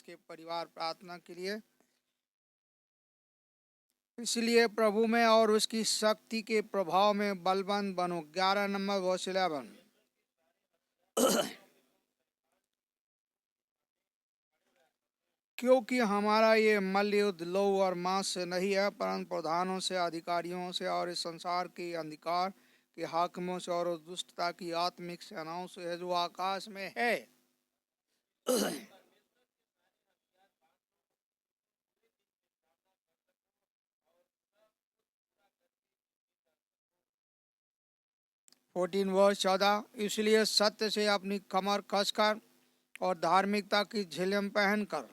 उसके परिवार प्रार्थना के लिए। इसलिए प्रभु में और उसकी शक्ति के प्रभाव में बलवान बनो। 11 नंबर वर्ष 11। क्योंकि हमारा ये मल्ल युद्ध लहू और मांस से नहीं है, परंतु प्रधानों से, अधिकारियों से और इस संसार के अंधकार के हाकिमों से और उस दुष्टता की आत्मिक सेनाओं से है जो आकाश में है। वर्ष 14। इसलिए सत्य से अपनी कमर कसकर और धार्मिकता की झिलम पहनकर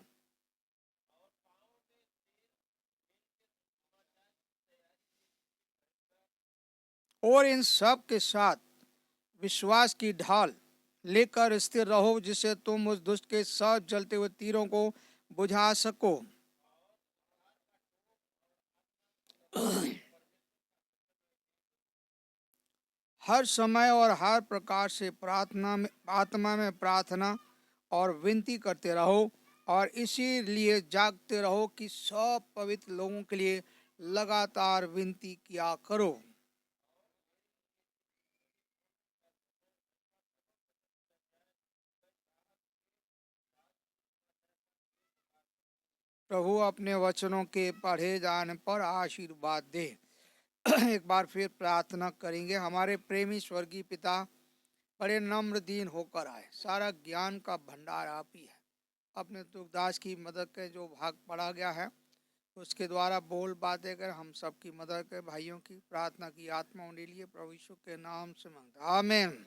और इन सब के साथ विश्वास की ढाल लेकर स्थिर रहो, जिससे तुम उस दुष्ट के सब जलते हुए तीरों को बुझा सको। हर समय और हर प्रकार से आत्मा में प्रार्थना और विनती करते रहो, और इसीलिए जागते रहो कि सब पवित्र लोगों के लिए लगातार विनती किया करो। प्रभु अपने वचनों के पढ़े जाने पर आशीर्वाद दे। एक बार फिर प्रार्थना करेंगे। हमारे प्रेमी स्वर्गीय पिता, बड़े नम्र दीन होकर आए, सारा ज्ञान का भंडार आप ही है। अपने तुलदास की मदद के जो भाग पढ़ा गया है उसके द्वारा बोल बातें कर हम सबकी मदद कर। भाइयों की प्रार्थना की आत्मा उन्हें लिए प्रभु यीशु के नाम से मांगता, आमीन।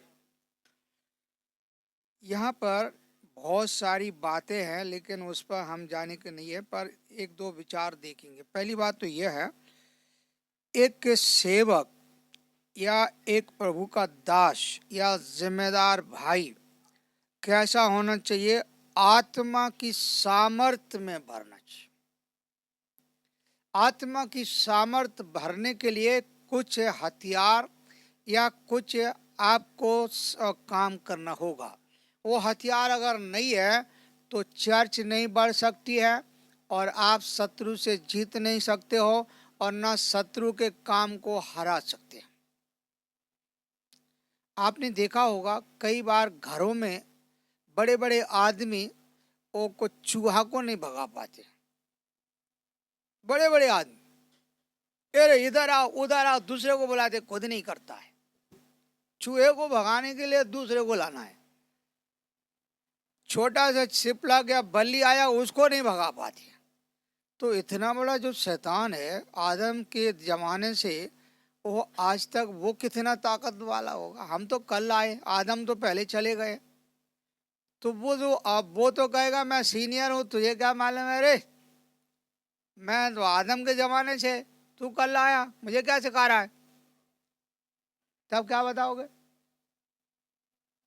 यहाँ पर बहुत सारी बातें हैं, लेकिन उस पर हम जाने के नहीं है, पर एक दो विचार देखेंगे। पहली बात तो यह है, एक सेवक या एक प्रभु का दास या जिम्मेदार भाई कैसा होना चाहिए? आत्मा की सामर्थ्य में भरना चाहिए। आत्मा की सामर्थ्य भरने के लिए कुछ हथियार या कुछ आपको काम करना होगा। वो हथियार अगर नहीं है तो चर्च नहीं बढ़ सकती है, और आप शत्रु से जीत नहीं सकते हो, और न शत्रु के काम को हरा सकते हैं। आपने देखा होगा कई बार घरों में बड़े बड़े आदमी को चूहा को नहीं भगा पाते। बड़े बड़े आदमी अरे इधर आओ उधर आओ, दूसरे को बुलाते, खुद नहीं करता है। चूहे को भगाने के लिए दूसरे को लाना है। छोटा सा छिपला गया बल्ली आया, उसको नहीं भगा पाते। तो इतना बड़ा जो शैतान है आदम के जमाने से, वो आज तक वो कितना ताकत वाला होगा। हम तो कल आए, आदम तो पहले चले गए। तो वो जो अब वो तो कहेगा मैं सीनियर हूँ, तुझे क्या मालूम है रे, मैं तो आदम के जमाने से, तू कल आया, मुझे क्या सिखा रहा है? तब क्या बताओगे?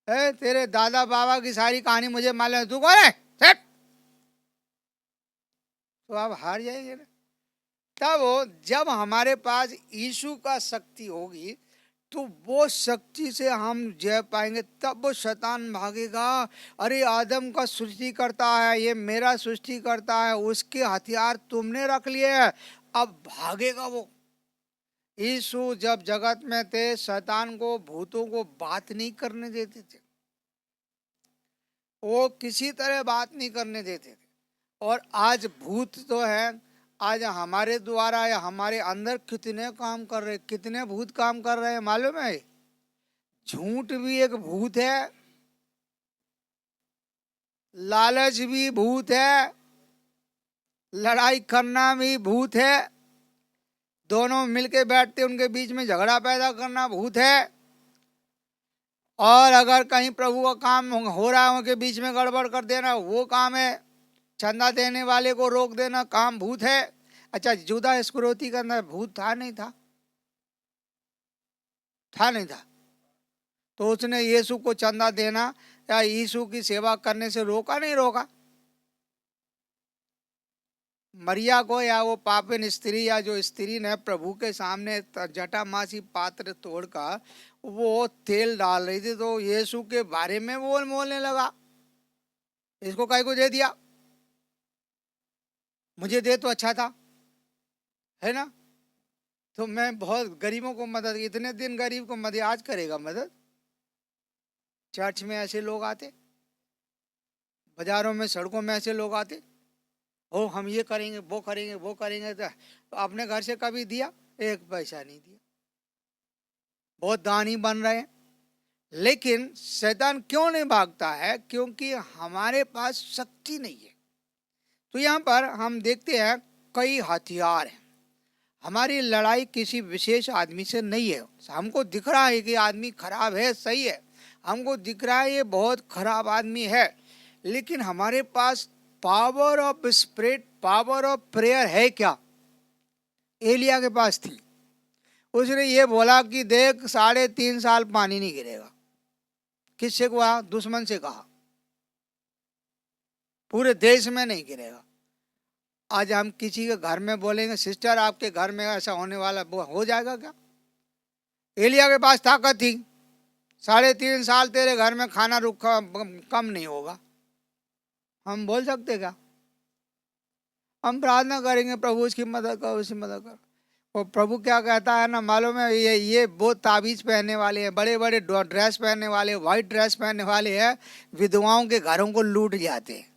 तेरे दादा बाबा की सारी कहानी मुझे मालूम है, तू कौन है? तो आप हार जाएंगे ना। तब जब हमारे पास यीशु का शक्ति होगी तो वो शक्ति से हम जय पाएंगे, तब वो शैतान भागेगा। अरे आदम का सृष्टि करता है, ये मेरा सृष्टि करता है, उसके हथियार तुमने रख लिए हैं, अब भागेगा वो। यीशु जब जगत में थे, शैतान को, भूतों को बात नहीं करने देते थे। वो किसी तरह बात नहीं करने देते थे। और आज भूत तो है, आज हमारे द्वारा या हमारे अंदर कितने काम कर रहे, कितने भूत काम कर रहे हैं मालूम है? झूठ भी एक भूत है, लालच भी भूत है, लड़ाई करना भी भूत है, दोनों मिलके बैठते उनके बीच में झगड़ा पैदा करना भूत है, और अगर कहीं प्रभु का काम हो रहा है उनके बीच में गड़बड़ कर देना वो काम है, चंदा देने वाले को रोक देना काम भूत है। अच्छा, जुदा इस्करियोती के अंदर भूत था नहीं था? था नहीं था? तो उसने यीशु को चंदा देना या यीशु की सेवा करने से रोका नहीं रोका? मरिया को, या वो पापिन स्त्री, या जो स्त्री ने प्रभु के सामने जटामासी पात्र तोड़कर वो तेल डाल रही थी, तो यीशु के बारे में बोलने लगा, इसको काहे को दे दिया? मुझे दे तो अच्छा था, है ना। तो मैं बहुत गरीबों को मदद, इतने दिन गरीब को मदद, आज करेगा मदद। चर्च में ऐसे लोग आते, बाजारों में सड़कों में ऐसे लोग आते, ओ हम ये करेंगे वो करेंगे वो करेंगे। तो अपने घर से कभी दिया? एक पैसा नहीं दिया। बहुत दानी बन रहे हैं, लेकिन शैतान क्यों नहीं भागता है? क्योंकि हमारे पास शक्ति नहीं है। तो यहाँ पर हम देखते हैं कई हथियार हैं। हमारी लड़ाई किसी विशेष आदमी से नहीं है। हमको दिख रहा है कि आदमी खराब है, सही है, हमको दिख रहा है ये बहुत खराब आदमी है, लेकिन हमारे पास power of spirit, power of prayer है क्या? एलिया के पास थी। उसने ये बोला कि देख 3.5 साल पानी नहीं गिरेगा। किससे कहा? दुश्मन से कहा। पूरे देश में नहीं गिरेगा। आज हम किसी के घर में बोलेंगे सिस्टर आपके घर में ऐसा होने वाला, वो हो जाएगा क्या? एलिया के पास ताकत थी, 3.5 साल तेरे घर में खाना रुखा कम नहीं होगा। हम बोल सकते क्या? हम प्रार्थना करेंगे प्रभु उसकी मदद कर, उसकी मदद कर। और प्रभु क्या कहता है ना मालूम है? ये बहुत ताबीज पहनने वाले हैं, बड़े बड़े ड्रेस पहनने वाले, व्हाइट ड्रेस पहनने वाले हैं, विधवाओं के घरों को लूट जाते हैं।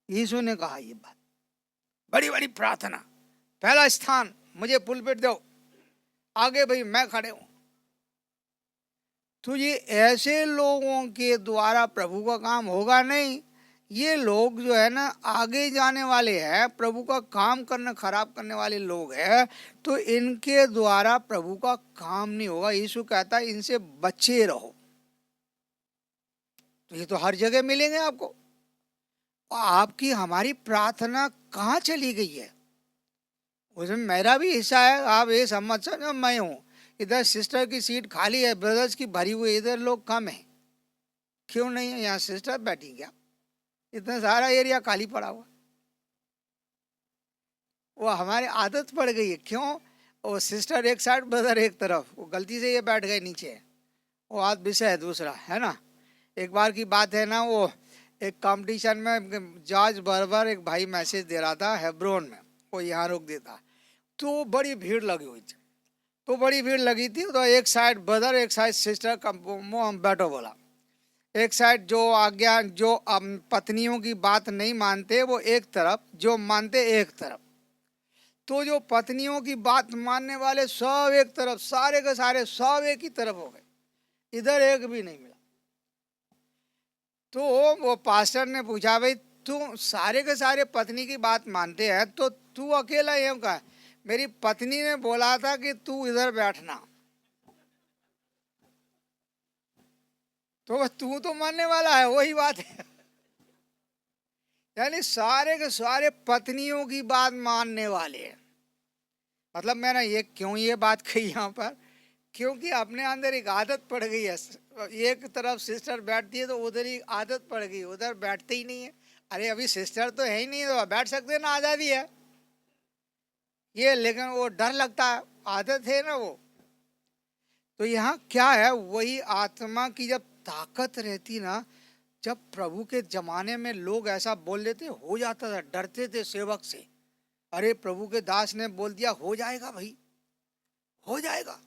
यीशु ने कहा ये बात। बड़ी बड़ी प्रार्थना, पहला स्थान मुझे पुलपिट दो, आगे भाई मैं खड़े हूं। तो ये ऐसे लोगों के द्वारा प्रभु का काम होगा नहीं। ये लोग जो है ना आगे जाने वाले हैं, प्रभु का काम करना खराब करने वाले लोग हैं, तो इनके द्वारा प्रभु का काम नहीं होगा। यीशु कहता है इनसे बचे रहो। तो ये तो हर जगह मिलेंगे आपको। आपकी हमारी प्रार्थना कहाँ चली गई है? उसमें मेरा भी हिस्सा है। आप ये समझ सकते, मैं हूँ इधर सिस्टर की सीट खाली है, ब्रदर्स की भरी हुई, इधर लोग कम है। क्यों नहीं है? यहाँ सिस्टर बैठी क्या? इतना सारा एरिया खाली पड़ा हुआ। वो हमारी आदत पड़ गई है। क्यों? वो सिस्टर एक साइड, ब्रदर एक तरफ, वो गलती से ये बैठ गए नीचे। वो आज विषय है दूसरा, है ना। एक बार की बात है ना, वो एक कंपटीशन में जॉर्ज बर्बर एक भाई मैसेज दे रहा था हेब्रोन में, वो यहाँ रोक देता। तो बड़ी भीड़ लगी हुई थी, तो बड़ी भीड़ लगी थी। तो एक साइड ब्रदर, एक साइड सिस्टर, बैठो बोला। एक साइड जो आज्ञा, जो पत्नियों की बात नहीं मानते वो एक तरफ, जो मानते एक तरफ। तो जो पत्नियों की बात मानने वाले सब एक तरफ, सारे के सारे सब एक ही तरफ हो गए, इधर एक भी नहीं मिला। तो वो पास्टर ने पूछा, भाई तू सारे के सारे पत्नी की बात मानते हैं तो तू अकेला यूं का? मेरी पत्नी ने बोला था कि तू इधर बैठना, तो तू तो मानने वाला है, वही बात है। यानी सारे के सारे पत्नियों की बात मानने वाले हैं। मतलब मैंने ये क्यों ये बात कही यहाँ पर? क्योंकि अपने अंदर एक आदत पड़ गई है। एक तरफ सिस्टर बैठती है तो उधर ही आदत पड़ गई, उधर बैठते ही नहीं है। अरे अभी सिस्टर तो है ही नहीं, तो बैठ सकते ना, आज़ादी है ये, लेकिन वो डर लगता है, आदत है ना वो। तो यहाँ क्या है? वही आत्मा की जब ताकत रहती ना, जब प्रभु के जमाने में लोग ऐसा बोल देते, हो जाता था, डरते थे सेवक से। अरे प्रभु के दास ने बोल दिया, हो जाएगा भाई, हो जाएगा।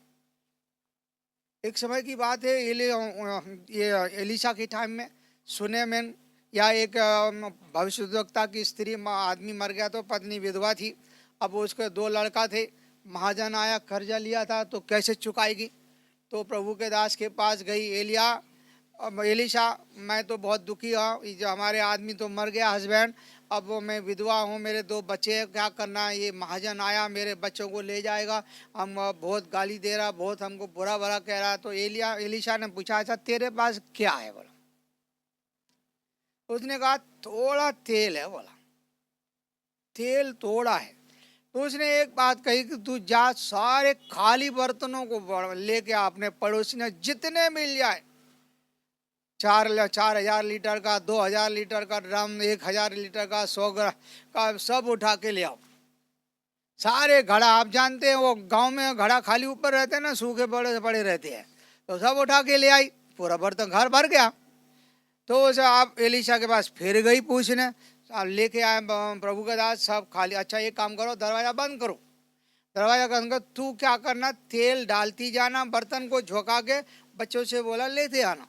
एक समय की बात है, ये एलिशा के टाइम में सुनेमेन या एक भविष्यद्वक्ता की स्त्री, आदमी मर गया तो पत्नी विधवा थी। अब उसके 2 लड़का थे, महाजन आया, कर्जा लिया था तो कैसे चुकाएगी? तो प्रभु के दास के पास गई एलिशा, मैं तो बहुत दुखी हूँ, जो हमारे आदमी तो मर गया हस्बैंड, अब वो मैं विधवा हूँ, मेरे 2 बच्चे हैं, क्या करना है? ये महाजन आया मेरे बच्चों को ले जाएगा, हम बहुत गाली दे रहा, बहुत हमको बुरा भरा कह रहा। तो एलिशा ने पूछा, अच्छा तेरे पास क्या है? बोला। उसने कहा थोड़ा तेल है। बोला तेल थोड़ा है। तो उसने एक बात कही कि तू जा सारे खाली बर्तनों को लेके अपने पड़ोसी ने जितने मिल जाए, 4,000 लीटर का, 2,000 लीटर का ड्रम, 1,000 लीटर का, 100 का, सब उठा के ले आओ। सारे घड़ा, आप जानते हैं वो गांव में घड़ा खाली ऊपर रहते हैं ना, सूखे बड़े बड़े रहते हैं, तो सब उठा के ले आई, पूरा बर्तन घर भर गया। तो उसे आप एलिशा के पास फिर गई पूछने, आप लेके आए प्रभु के दास सब खाली। अच्छा ये काम करो, दरवाजा बंद करो, दरवाजा बंद करो। तू क्या करना, तेल डालती जाना, बर्तन को झोंका के बच्चों से बोला लेते आना।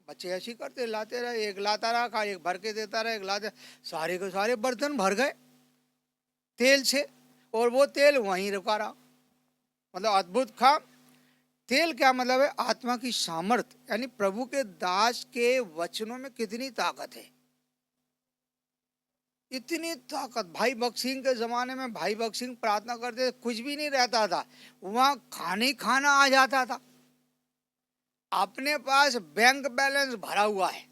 बच्चे ऐसे ही करते, लाते रहे, एक लाता रहा, एक भर के देता रहा, एक लाते, सारे के सारे बर्तन भर गए तेल से, और वो तेल वहीं रुका रहा। मतलब अद्भुत काम। तेल क्या मतलब है, आत्मा की सामर्थ, यानी प्रभु के दास के वचनों में कितनी ताकत है, इतनी ताकत। भाई भगत सिंह के जमाने में भाई भगत सिंह प्रार्थना करते थे, कुछ भी नहीं रहता था, वहां खाने खाना आ जाता था। अपने पास बैंक बैलेंस भरा हुआ है,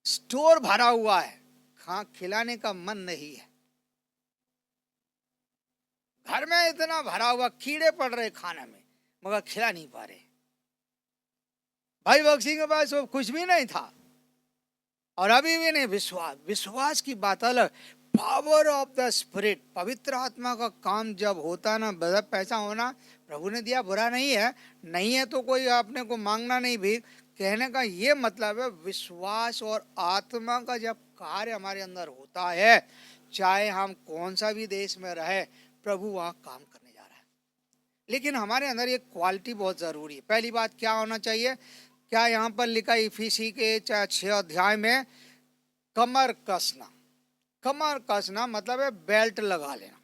स्टोर भरा हुआ है, खिलाने का मन नहीं है। घर में इतना भरा हुआ, कीड़े पड़ रहे खाने में, मगर खिला नहीं पा रहे। भाई भगत सिंह के पास वो कुछ भी नहीं था, और अभी भी नहीं। विश्वास, विश्वास की बात अलग। पावर ऑफ द स्पिरिट, पवित्र आत्मा का काम जब होता ना, पैसा होना प्रभु ने दिया, बुरा नहीं है, नहीं है तो कोई अपने को मांगना नहीं भी। कहने का ये मतलब है, विश्वास और आत्मा का जब कार्य हमारे अंदर होता है, चाहे हम कौन सा भी देश में रहे, प्रभु वहाँ काम करने जा रहा है। लेकिन हमारे अंदर ये क्वालिटी बहुत जरूरी है। पहली बात क्या होना चाहिए, क्या यहाँ पर लिखा इफिसी के 6 अध्याय में, कमर कसना। कमर कसना मतलब है बेल्ट लगा लेना।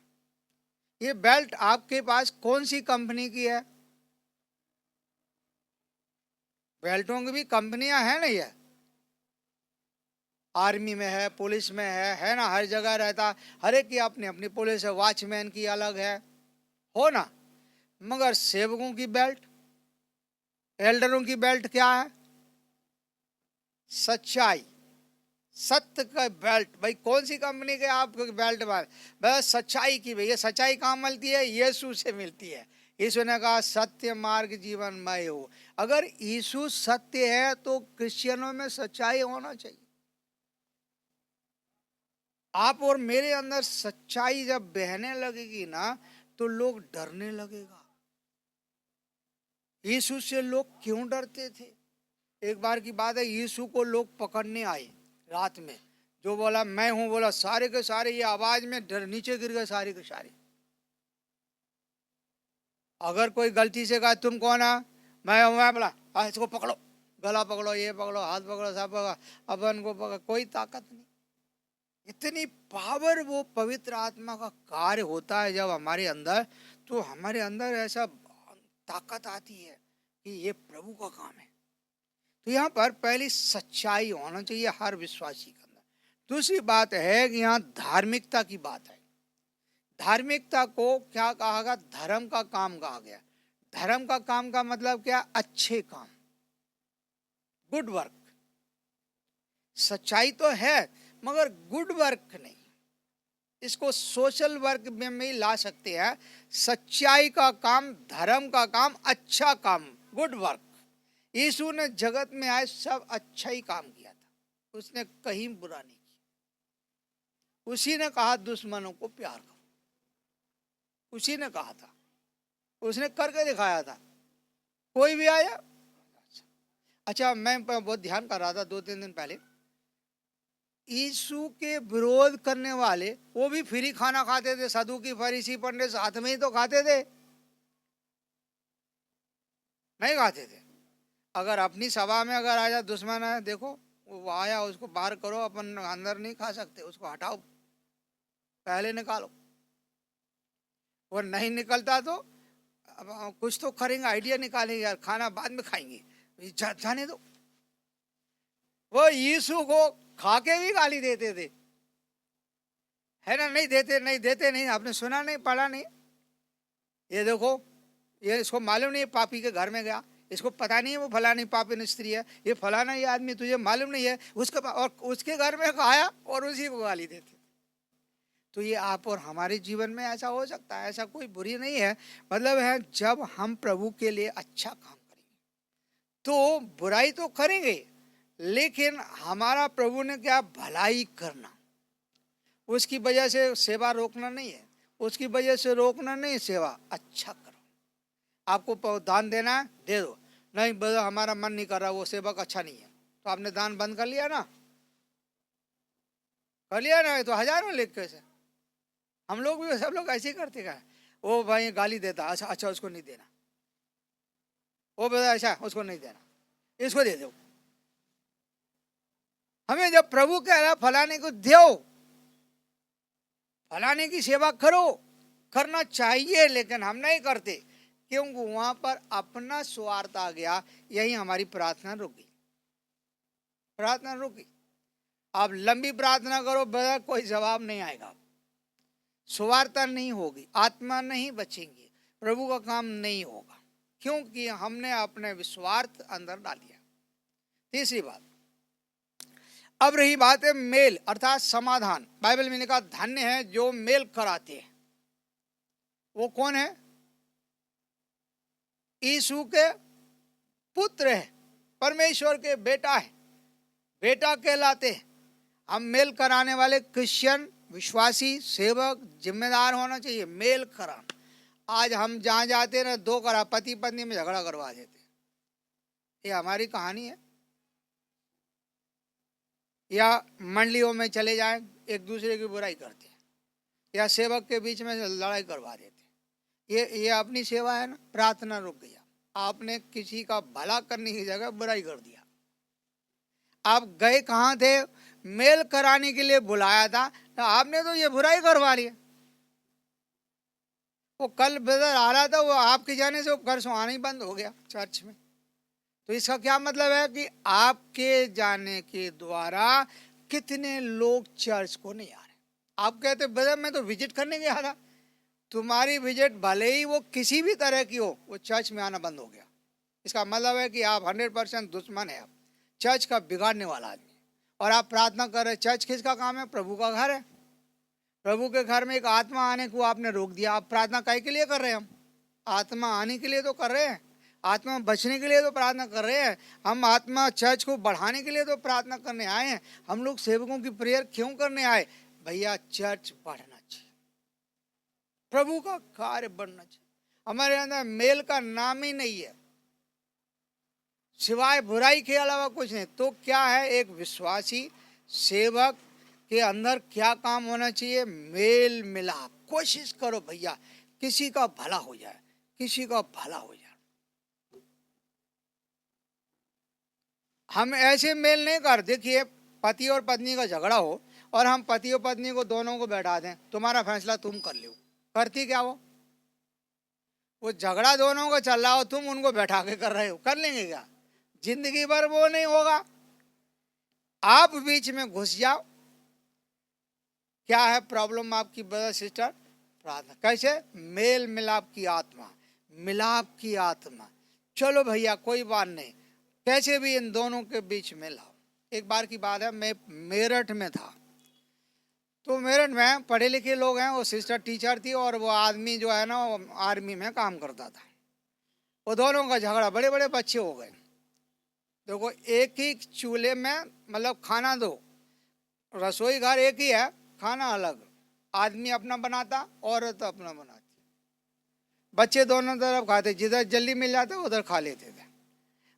ये बेल्ट आपके पास कौन सी कंपनी की है? बेल्टों की भी कंपनियां हैं ना, ये आर्मी में है, पुलिस में है ना, हर जगह रहता, हर एक की अपनी अपनी पुलिस है, वॉचमैन की अलग है, हो ना। मगर सेवकों की बेल्ट, एल्डरों की बेल्ट क्या है? सच्चाई, सत्य का बेल्ट। भाई कौन सी कंपनी के आप बेल्ट मार? बस सच्चाई की। भैया सच्चाई कहाँ मिलती है? यीशु से मिलती है। यीशु ने कहा सत्य मार्ग जीवन मैं हूँ। अगर यीशु सत्य है तो क्रिश्चियनों में सच्चाई होना चाहिए। आप और मेरे अंदर सच्चाई जब बहने लगेगी ना, तो लोग डरने लगेगा। यीशु से लोग क्यों डरते थे? एक बार की बात है, यीशु को लोग पकड़ने आए रात में, जो बोला मैं हूं, बोला सारे के सारे, ये आवाज में डर नीचे गिर गए सारे के सारे। अगर कोई गलती से कहा तुम कौन है, मैं हूं, मैं बोला इसको पकड़ो, गला पकड़ो, ये पकड़ो, हाथ पकड़ो, सब पकड़ो, अपन को पकड़ो, कोई ताकत नहीं। इतनी पावर वो पवित्र आत्मा का कार्य होता है जब हमारे अंदर, तो हमारे अंदर ऐसा ताकत आती है कि ये प्रभु का काम है। तो यहाँ पर पहली सच्चाई होना चाहिए हर विश्वासी के अंदर। दूसरी बात है कि यहाँ धार्मिकता की बात है। धार्मिकता को क्या कहा गया? धर्म का काम कहा गया। धर्म का काम का मतलब क्या? अच्छे काम, गुड वर्क। सच्चाई तो है मगर गुड वर्क नहीं। इसको सोशल वर्क में ही ला सकते हैं। सच्चाई का काम, धर्म का काम, अच्छा काम, गुड वर्क। यीशु ने जगत में आए सब अच्छा ही काम किया था, उसने कहीं बुरा नहीं किया। उसी ने कहा दुश्मनों को प्यार करो, उसी ने कहा था, उसने करके दिखाया था। कोई भी आया। अच्छा मैं बहुत ध्यान कर रहा था 2-3 दिन पहले, यीशु के विरोध करने वाले वो भी फ्री खाना खाते थे। सदूकी फरीसी पंडित साथ में ही तो खाते थे, नहीं खाते थे। अगर अपनी सभा में अगर आया दुश्मन है, देखो वो आया, उसको बाहर करो, अपन अंदर नहीं खा सकते, उसको हटाओ, पहले निकालो। वो नहीं निकलता तो अब कुछ तो करेंगे, आइडिया निकालेंगे, यार खाना बाद में खाएंगे, जाने दो। वो यीशु को खा के भी गाली देते थे, है ना? नहीं देते, नहीं देते, नहीं। आपने सुना नहीं, पढ़ा नहीं? ये देखो, ये इसको मालूम नहीं है, पापी के घर में गया, इसको पता नहीं है वो फलानी पापी स्त्री है, ये फलाना ये आदमी, तुझे मालूम नहीं है उसका, और उसके घर में खाया और उसी को गाली देते। तो ये आप और हमारे जीवन में ऐसा हो सकता है, ऐसा कोई बुरी नहीं है। मतलब है जब हम प्रभु के लिए अच्छा काम करेंगे तो बुराई तो करेंगे, लेकिन हमारा प्रभु ने क्या? भलाई करना। उसकी वजह से सेवा रोकना नहीं है, उसकी वजह से रोकना नहीं, सेवा अच्छा करो। आपको दान देना है, दे दो। नहीं बोलो हमारा मन नहीं कर रहा, वो सेवक अच्छा नहीं है, तो आपने दान बंद कर लिया ना। कर लिया ना, तो हजारों लिख कैसे। हम लोग भी सब लोग ऐसे ही करते हैं। वो भाई गाली देता, अच्छा अच्छा उसको नहीं देना, वो बता अच्छा उसको नहीं देना, इसको दे दो। हमें जब प्रभु कह रहा फलाने को दो, फलाने की सेवा करो, करना चाहिए, लेकिन हम नहीं करते क्योंकि वहां पर अपना स्वार्थ आ गया। यही हमारी प्रार्थना रुक गई, प्रार्थना रुक गई। आप लंबी प्रार्थना करो, बड़ा कोई जवाब नहीं आएगा, स्वार्थता नहीं होगी, आत्मा नहीं बचेंगी, प्रभु का काम नहीं होगा, क्योंकि हमने अपने विश्वार्थ अंदर डाल दिया। तीसरी बात, अब रही बात है मेल अर्थात समाधान। बाइबल में लिखा धन्य है जो मेल कराते हैं। वो कौन है? यीशु के पुत्र है, परमेश्वर के बेटा है, बेटा कहलाते हैं। हम मेल कराने वाले क्रिश्चियन, विश्वासी, सेवक जिम्मेदार होना चाहिए, मेल कराना। आज हम जहां जाते ना, दो करा पति पत्नी में झगड़ा करवा देते, ये हमारी कहानी है। या मंडलियों में चले जाएं, एक दूसरे की बुराई करते हैं, या सेवक के बीच में लड़ाई करवा देते हैं। ये अपनी सेवा है ना, प्रार्थना रुक गया। आपने किसी का भला करने की जगह बुराई कर दिया। आप गए कहाँ थे? मेल कराने के लिए बुलाया था, तो आपने तो ये बुराई करवा लिया। वो कल ब्रदर आ रहा था, वो आपके जाने से वो घर से आना ही बंद हो गया चर्च में। तो इसका क्या मतलब है कि आपके जाने के द्वारा कितने लोग चर्च को नहीं आ रहे। आप कहते ब्रदर मैं तो विजिट करने गया था। तुम्हारी विजिट भले ही वो किसी भी तरह की हो, वो चर्च में आना बंद हो गया। इसका मतलब है कि आप 100% दुश्मन है, आप चर्च का बिगाड़ने वाला आदमी। और आप प्रार्थना कर रहे। चर्च किसका काम है? प्रभु का घर है। प्रभु के घर में एक आत्मा आने को आपने रोक दिया। आप प्रार्थना काहे के लिए कर रहे हैं? हम आत्मा आने के लिए तो कर रहे हैं, आत्मा बचने के लिए तो प्रार्थना कर रहे हैं। हम आत्मा चर्च को बढ़ाने के लिए तो प्रार्थना करने आए हैं। हम लोग सेवकों की प्रेयर क्यों करने आए? भैया चर्च बढ़ना चाहिए, प्रभु का कार्य बढ़ना चाहिए। हमारे अंदर मेल का नाम ही नहीं है, सिवाय बुराई के अलावा कुछ नहीं। तो क्या है, एक विश्वासी सेवक के अंदर क्या काम होना चाहिए? मेल मिलाप। कोशिश करो भैया किसी का भला हो जाए, किसी का भला हो जाए। हम ऐसे मेल नहीं कर, देखिए पति और पत्नी का झगड़ा हो और हम पति और पत्नी को दोनों को बैठा दें, तुम्हारा फैसला तुम कर लो। करती क्या वो झगड़ा दोनों का चल रहा हो, तुम उनको बैठा के कर रहे हो, कर लेंगे क्या? जिंदगी भर वो नहीं होगा। आप बीच में घुस जाओ। क्या है प्रॉब्लम आपकी ब्रदर सिस्टर? प्रार्थना। कैसे? मेल मिलाप की आत्मा, मिलाप की आत्मा। चलो भैया कोई बात नहीं, कैसे भी इन दोनों के बीच में लाओ। एक बार की बात है, मैं मेरठ में था। तो मेरठ में पढ़े लिखे लोग हैं, वो सिस्टर टीचर थी और वो आदमी जो है ना वो आर्मी में काम करता था। वो दोनों का झगड़ा, बड़े बड़े बच्चे हो गए। देखो एक ही चूल्हे में मतलब खाना दो, रसोई घर एक ही है, खाना अलग। आदमी अपना बनाता, औरत अपना बनाती। बच्चे दोनों तरफ खाते, जिधर जल्दी मिल जाता उधर खा लेते थे।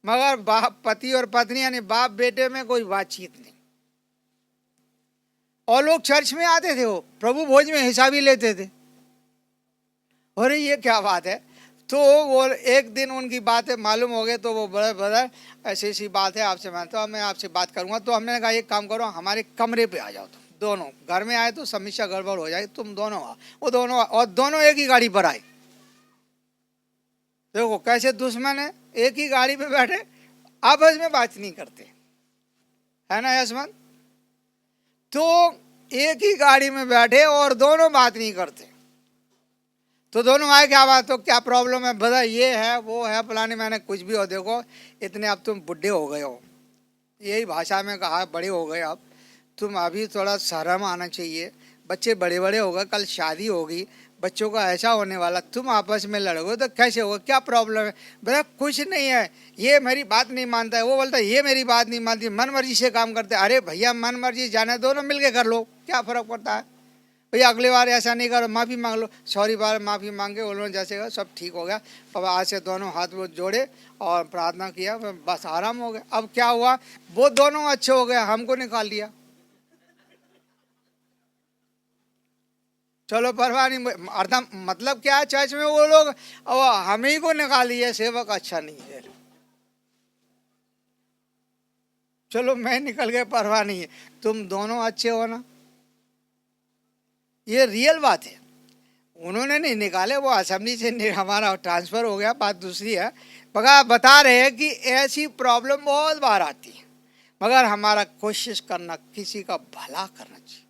मगर बाप, पति और पत्नी यानी बाप बेटे में कोई बातचीत नहीं। और लोग चर्च में आते थे, वो प्रभु भोज में हिसाब ही लेते थे। अरे ये क्या बात है? तो वो एक दिन उनकी बातें मालूम हो गए, तो वो ब्रदर ऐसी ऐसी बात है आपसे, मैं आपसे बात करूंगा। तो हमने कहा एक काम करो, हमारे कमरे पे आ जाओ तुम दोनों। घर में आए तो समस्या गड़बड़ हो जाए, तुम दोनों आओ। वो दोनों और दोनों एक ही गाड़ी पर आए। देखो कैसे दुश्मन है, एक ही गाड़ी पे बैठे, आपस में बात नहीं करते, है ना यशवंत? तो एक ही गाड़ी में बैठे और दोनों बात नहीं करते। तो दोनों आए, क्या बात हो, क्या प्रॉब्लम है? बता, ये है वो है फलानी। मैंने कुछ भी हो, देखो इतने अब तुम बुढ़े हो गए हो, यही भाषा में कहा, बड़े हो गए अब, तुम अभी थोड़ा शर्म आना चाहिए। बच्चे बड़े बड़े हो गए, कल शादी होगी, बच्चों का ऐसा होने वाला, तुम आपस में लड़ोगे तो कैसे होगा? क्या प्रॉब्लम है? बोला कुछ नहीं है, ये मेरी बात नहीं मानता है। वो बोलता है ये मेरी बात नहीं मानती, मन मर्जी से काम करते। अरे भैया मन मर्जी जाने, दोनों मिल के कर लो, क्या फर्क पड़ता है? भैया अगली बार ऐसा नहीं करो, माफ़ी मांग लो। सॉरी बार माफ़ी मांगे, उन्होंने जैसे सब ठीक हो गया। अब आज से दोनों हाथ वो जोड़े और प्रार्थना किया, बस आराम हो गया। अब क्या हुआ, वो दोनों अच्छे हो गए, हमको निकाल दिया। चलो परवाह नहीं, अर्धा मतलब क्या है चर्च में वो लोग अब हम ही को निकालिए सेवक अच्छा नहीं है, चलो मैं निकल गए परवाह नहीं है, तुम दोनों अच्छे हो ना। ये रियल बात है, उन्होंने नहीं निकाले, वो असेंबली से हमारा ट्रांसफर हो गया, बात दूसरी है। मगर बता रहे हैं कि ऐसी प्रॉब्लम बहुत बार आती है, मगर हमारा कोशिश करना किसी का भला करना चाहिए,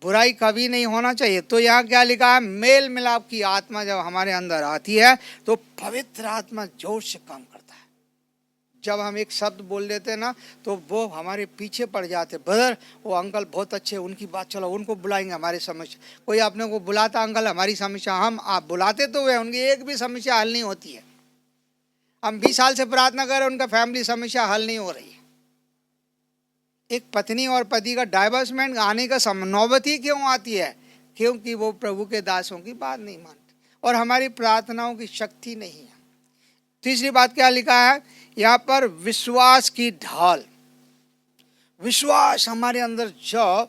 बुराई कभी नहीं होना चाहिए। तो यहाँ क्या लिखा है, मेल मिलाप की आत्मा जब हमारे अंदर आती है तो पवित्र आत्मा जोर से काम करता है। जब हम एक शब्द बोल देते हैं ना तो वो हमारे पीछे पड़ जाते, ब्रदर वो अंकल बहुत अच्छे, उनकी बात चलो उनको बुलाएंगे, हमारी समस्या, कोई अपने को बुलाता अंकल हमारी समस्या, हम आप बुलाते तो वे उनकी एक भी समस्या हल नहीं होती है। हम 20 साल से प्रार्थना कर रहे हैं, उनका फैमिली समस्या हल नहीं हो रही है। एक पत्नी और पति का डाइवर्समेंट आने का नौबत ही क्यों आती है, क्योंकि वो प्रभु के दासों की बात नहीं मानते और हमारी प्रार्थनाओं की शक्ति नहीं है। तीसरी बात क्या लिखा है यहाँ पर, विश्वास की ढाल। विश्वास हमारे अंदर जब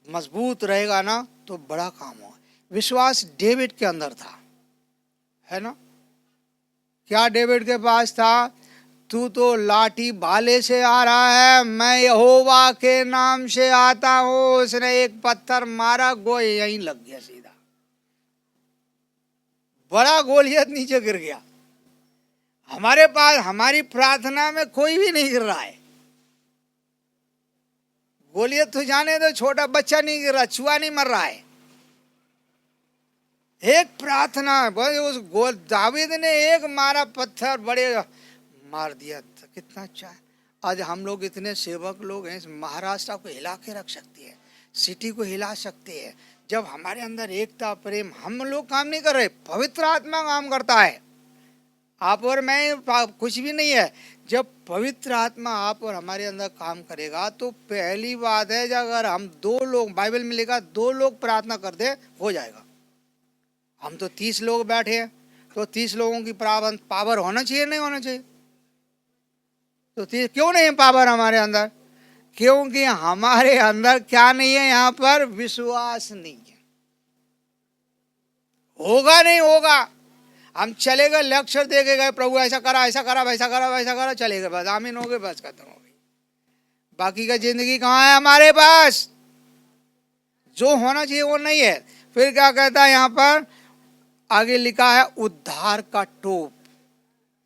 मजबूत रहेगा ना तो बड़ा काम होगा। विश्वास डेविड के अंदर था, है ना। क्या डेविड के पास था, तू तो लाठी भाले से आ रहा है, मैं यहोवा के नाम से आता हूं। उसने एक पत्थर मारा, गोय यहीं लग गया सीधा, बड़ा गोलियत नीचे गिर गया। हमारे पास हमारी प्रार्थना में कोई भी नहीं गिर रहा है, गोलियत तो जाने दो, छोटा बच्चा नहीं गिर रहा, चूहा नहीं मर रहा है, एक प्रार्थना बस। उस दावीद ने एक मारा पत्थर, बड़े मार दिया, कितना अच्छा है। आज हम लोग इतने सेवक लोग हैं, महाराष्ट्र को हिला के रख सकते हैं, सिटी को हिला सकते हैं। जब हमारे अंदर एकता प्रेम, हम लोग काम नहीं कर रहे, पवित्र आत्मा काम करता है। आप और मैं कुछ भी नहीं है, जब पवित्र आत्मा आप और हमारे अंदर काम करेगा तो पहली बात है, जब अगर हम 2 लोग, बाइबल में लिखा 2 लोग प्रार्थना कर दे हो जाएगा। हम तो 30 लोग बैठे हैं, तो 30 लोगों की पावर होना चाहिए, नहीं होना चाहिए? तो क्यों नहीं पावर हमारे अंदर, क्योंकि हमारे अंदर क्या नहीं है, यहाँ पर विश्वास नहीं है। होगा नहीं होगा, हम चले गए, लेक्चर दे के गए, प्रभु ऐसा करा ऐसा करा वैसा करा वैसा करा, चले गए, बस आमीन हो गए, बस खत्म हो गई। बाकी का जिंदगी कहाँ है हमारे पास, जो होना चाहिए वो नहीं है। फिर क्या कहता है यहाँ पर, आगे लिखा है उद्धार का टोप,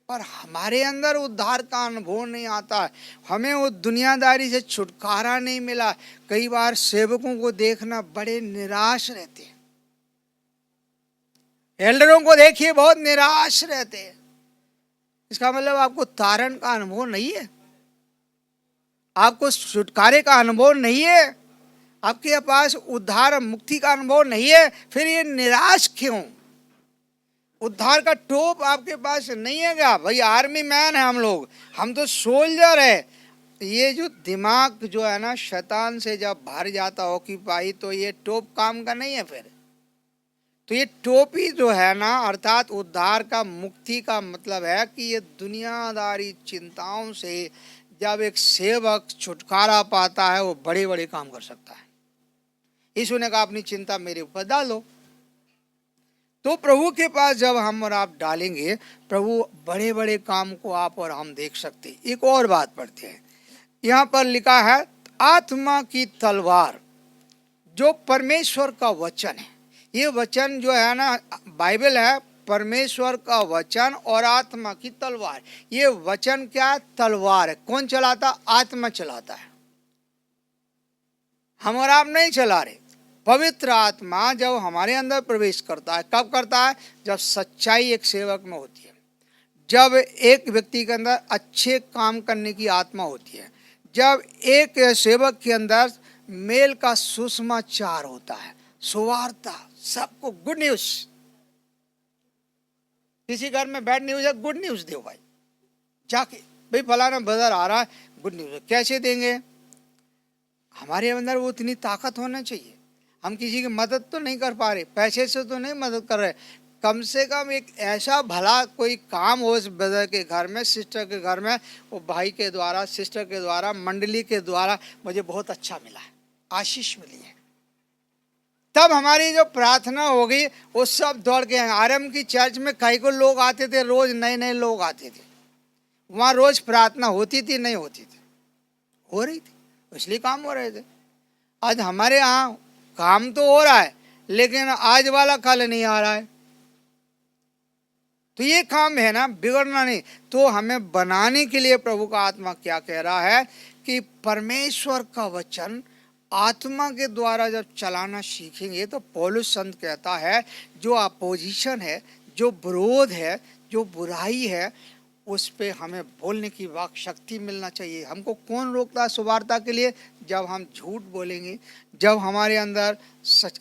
पर हमारे अंदर उद्धार का अनुभव नहीं आता है, हमें वो दुनियादारी से छुटकारा नहीं मिला। कई बार सेवकों को देखना बड़े निराश रहते हैं, एल्डरों को देखिए बहुत निराश रहते हैं। इसका मतलब आपको तारण का अनुभव नहीं है, आपको छुटकारे का अनुभव नहीं है, आपके पास उद्धार मुक्ति का अनुभव नहीं है, फिर ये निराश क्यों? उद्धार का टोप आपके पास नहीं है क्या? भाई आर्मी मैन है हम लोग, हम तो सोल्जर है। ये जो दिमाग जो है ना शैतान से जब भर जाता हो कि भाई, तो ये टोप काम का नहीं है। फिर तो ये टोपी जो है ना, अर्थात उद्धार का मुक्ति का मतलब है कि ये दुनियादारी चिंताओं से जब एक सेवक छुटकारा पाता है वो बड़े बड़े काम कर सकता है। यीशु ने कहा अपनी चिंता मेरे ऊपर डालो। तो प्रभु के पास जब हम और आप डालेंगे, प्रभु बड़े बड़े काम को आप और हम देख सकते हैं। एक और बात पढ़ते हैं, यहाँ पर लिखा है आत्मा की तलवार, जो परमेश्वर का वचन है। ये वचन जो है ना, बाइबल है परमेश्वर का वचन और आत्मा की तलवार। ये वचन क्या तलवार है, कौन चलाता? आत्मा चलाता है, हम और आप नहीं चला रहे। पवित्र आत्मा जब हमारे अंदर प्रवेश करता है, कब करता है? जब सच्चाई एक सेवक में होती है, जब एक व्यक्ति के अंदर अच्छे काम करने की आत्मा होती है, जब एक सेवक के अंदर मेल का सुसमाचार होता है, सुवार्ता, सबको गुड न्यूज। किसी घर में बैड न्यूज है, गुड न्यूज दो भाई, जाके भाई फलाना ब्रदर आ रहा है, गुड न्यूज। कैसे देंगे? हमारे अंदर वो इतनी ताकत होना चाहिए। हम किसी की मदद तो नहीं कर पा रहे, पैसे से तो नहीं मदद कर रहे, कम से कम एक ऐसा भला कोई काम हो उस ब्रदर के घर में, सिस्टर के घर में, वो भाई के द्वारा, सिस्टर के द्वारा, मंडली के द्वारा मुझे बहुत अच्छा मिला है, आशीष मिली है, तब हमारी जो प्रार्थना होगी वो सब दौड़ के आएंगे। आरएम की चर्च में कई को लोग आते थे, रोज नए नए लोग आते थे। वहाँ रोज प्रार्थना होती थी नहीं होती थी? हो रही थी, इसलिए काम हो रहे थे। आज हमारे यहाँ काम तो हो रहा है लेकिन आज वाला कल नहीं आ रहा है। तो ये काम है ना, बिगड़ना नहीं। तो हमें बनाने के लिए प्रभु का आत्मा क्या कह रहा है कि परमेश्वर का वचन आत्मा के द्वारा जब चलाना सीखेंगे तो पौलुस संत कहता है जो अपोजिशन है, जो विरोध है, जो बुराई है, उस पे हमें बोलने की वाक शक्ति मिलना चाहिए। हमको कौन रोकता है सुवार्ता के लिए? जब हम झूठ बोलेंगे, जब हमारे अंदर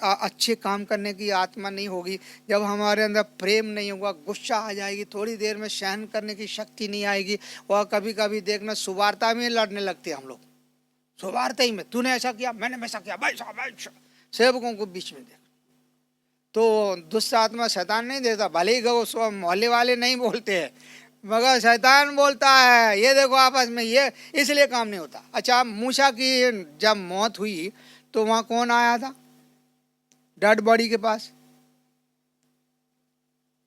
अच्छे काम करने की आत्मा नहीं होगी, जब हमारे अंदर प्रेम नहीं होगा, गुस्सा आ जाएगी, थोड़ी देर में सहन करने की शक्ति नहीं आएगी। और कभी कभी देखना सुवार्ता में लड़ने लगते हम लोग, सुवार्ता ही में तूने ऐसा किया, मैंने वैसा किया, सेवकों को बीच में देख। तो दुष्ट आत्मा शैतान नहीं देता, भले ही गो मोहल्ले वाले नहीं बोलते हैं मगर शैतान बोलता है ये देखो आपस में, ये इसलिए काम नहीं होता। अच्छा, मूसा की जब मौत हुई तो वहां कौन आया था डेड बॉडी के पास?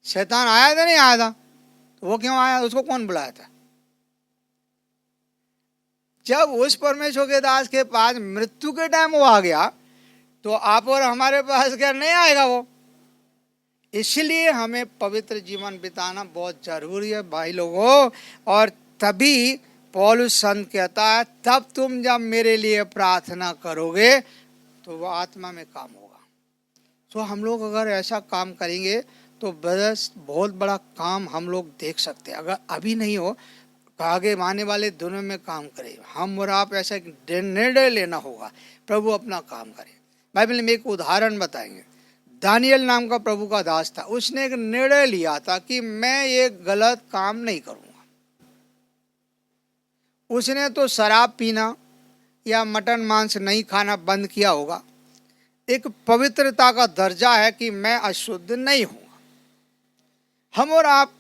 शैतान आया था नहीं आया था? तो वो क्यों आया, उसको कौन बुलाया था? जब उस परमेश्वर के दास के पास मृत्यु के टाइम वो आ गया तो आप और हमारे पास क्या नहीं आएगा वो? इसलिए हमें पवित्र जीवन बिताना बहुत जरूरी है भाई लोगों। और तभी पौलुस संत कहता है तब तुम जब मेरे लिए प्रार्थना करोगे तो वो आत्मा में काम होगा। तो हम लोग अगर ऐसा काम करेंगे तो बस बहुत बड़ा काम हम लोग देख सकते हैं। अगर अभी नहीं हो आगे आने वाले दिनों में काम करें। हम और आप ऐसा निर्णय लेना होगा, प्रभु अपना काम करे। बाइबल में एक उदाहरण बताएंगे। दानियल नाम का प्रभु का दास था, उसने एक निर्णय लिया था कि मैं एक गलत काम नहीं करूंगा। उसने तो शराब पीना या मटन मांस नहीं खाना बंद किया होगा। एक पवित्रता का दर्जा है कि मैं अशुद्ध नहीं हूँगा। हम और आप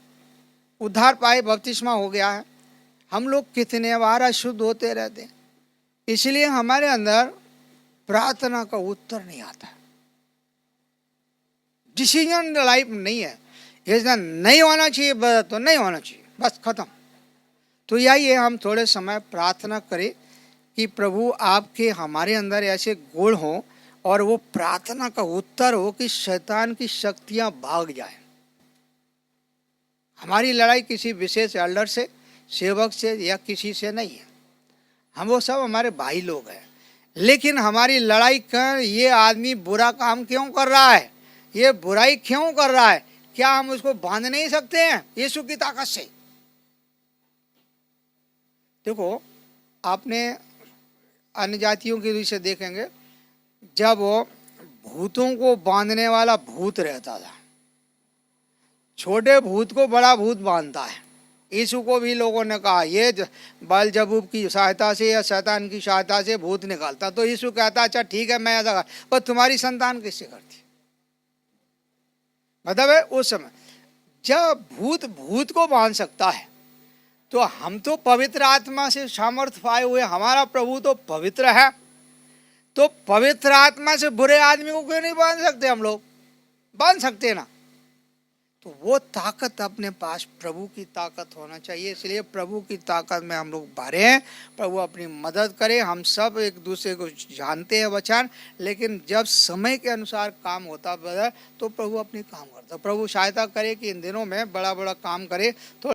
उद्धार पाए, बपतिस्मा हो गया है, हम लोग कितने बार अशुद्ध होते रहते हैं। इसलिए हमारे अंदर प्रार्थना का उत्तर नहीं आता, डिसीजन लाइफ नहीं है। ये नहीं होना चाहिए तो नहीं होना चाहिए, बस खत्म। तो यही हम थोड़े समय प्रार्थना करें कि प्रभु आपके हमारे अंदर ऐसे गुण हो और वो प्रार्थना का उत्तर हो कि शैतान की शक्तियां भाग जाए। हमारी लड़ाई किसी विशेष एल्डर से, सेवक से या किसी से नहीं है, हम वो सब हमारे भाई लोग हैं। लेकिन हमारी लड़ाई कर ये आदमी बुरा काम क्यों कर रहा है, ये बुराई क्यों कर रहा है, क्या हम उसको बांध नहीं सकते हैं यीशु की ताकत से? देखो, आपने अन्य जातियों की दृष्टि से देखेंगे, जब वो भूतों को बांधने वाला भूत रहता था, छोटे भूत को बड़ा भूत बांधता है। यीशु को भी लोगों ने कहा ये बालजबूब की सहायता से या शैतान की सहायता से भूत निकालता। तो यीशु कहता अच्छा ठीक है मैं ऐसा कर, पर तुम्हारी संतान किससे करती? मतलब है उस समय जब भूत भूत को बांध सकता है तो हम तो पवित्र आत्मा से सामर्थ्य पाए हुए, हमारा प्रभु तो पवित्र है, तो पवित्र आत्मा से बुरे आदमी को क्यों नहीं बांध सकते? हम लोग बांध सकते ना। तो वो ताकत अपने पास प्रभु की ताकत होना चाहिए। इसलिए प्रभु की ताकत में हम लोग भरे हैं, प्रभु अपनी मदद करे। हम सब एक दूसरे को जानते हैं वचन, लेकिन जब समय के अनुसार काम होता है तो प्रभु अपनी काम करता। प्रभु सहायता करे कि इन दिनों में बड़ा बड़ा काम करे। तो